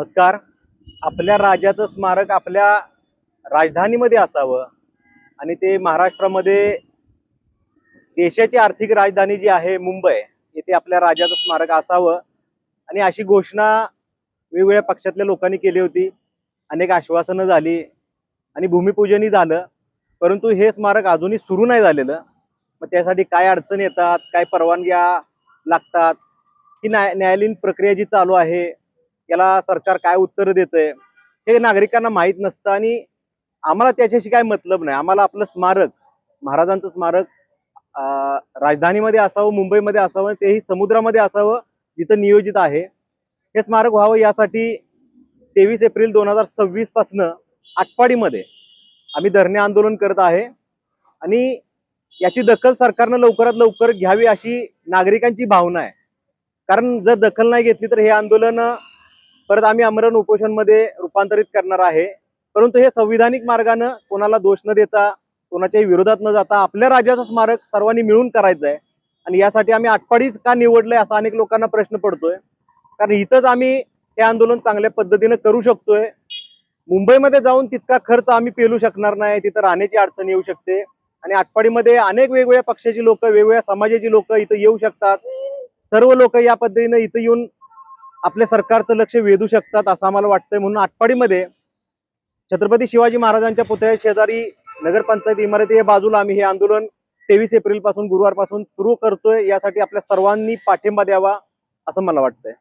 नमस्कार. आपल्या राजाचं स्मारक आपल्या राजधानीमध्ये असावं आणि ते महाराष्ट्रामध्ये देशाची आर्थिक राजधानी जी आहे मुंबई येथे आपल्या राजाचं स्मारक असावं आणि अशी घोषणा वेगवेगळ्या पक्षातल्या लोकांनी केली होती. अनेक आश्वासनं झाली आणि भूमिपूजनही झालं, परंतु हे स्मारक अजूनही सुरू नाही झालेलं. मग त्यासाठी काय अडचणी येतात, काय परवानग्या लागतात, ही न्यायालयीन प्रक्रिया जी चालू आहे याला सरकार काय उत्तर देतंय हे नागरिकांना माहीत नसतं आणि आम्हाला त्याच्याशी काय मतलब नाही. आम्हाला आपलं स्मारक, महाराजांचं स्मारक राजधानीमध्ये असावं, मुंबईमध्ये असावं, तेही समुद्रामध्ये असावं जिथं नियोजित आहे. हे स्मारक व्हावं यासाठी 23 एप्रिल 2026 पासनं आटपाडीमध्ये आम्ही धरणे आंदोलन करत आहे आणि याची दखल सरकारनं लवकरात लवकर घ्यावी अशी नागरिकांची भावना आहे. कारण जर दखल नाही घेतली तर हे आंदोलन परत आम्ही आमरण उपोषणमध्ये रूपांतरित करणार आहे. परंतु हे संविधानिक मार्गानं कोणाला दोष न देता, कोणाच्याही विरोधात न जाता आपल्या राज्याचं स्मारक सर्वांनी मिळून करायचं आहे. आणि यासाठी आम्ही आटपाडीच का निवडलंय असा अनेक लोकांना प्रश्न पडतोय. कारण इथंच आम्ही हे आंदोलन चांगल्या पद्धतीनं करू शकतोय. मुंबईमध्ये जाऊन तितका खर्च आम्ही पेलू शकणार नाही, तिथं राहण्याची अडचण येऊ शकते. आणि आटपाडीमध्ये अनेक वेगवेगळ्या पक्षाची लोक, वेगवेगळ्या समाजाची लोक इथं येऊ शकतात. सर्व लोक या पद्धतीनं इथं येऊन आपल्या सरकारचं लक्ष वेधू शकतात असं आम्हाला वाटतंय. म्हणून आटपाडीमध्ये छत्रपती शिवाजी महाराजांच्या पुतळ्या शेजारी नगरपंचायत इमारती या बाजूला आम्ही हे आंदोलन 23 एप्रिल पासून गुरुवारपासून सुरू करतोय. यासाठी आपल्या सर्वांनी पाठिंबा द्यावा असं मला वाटतंय.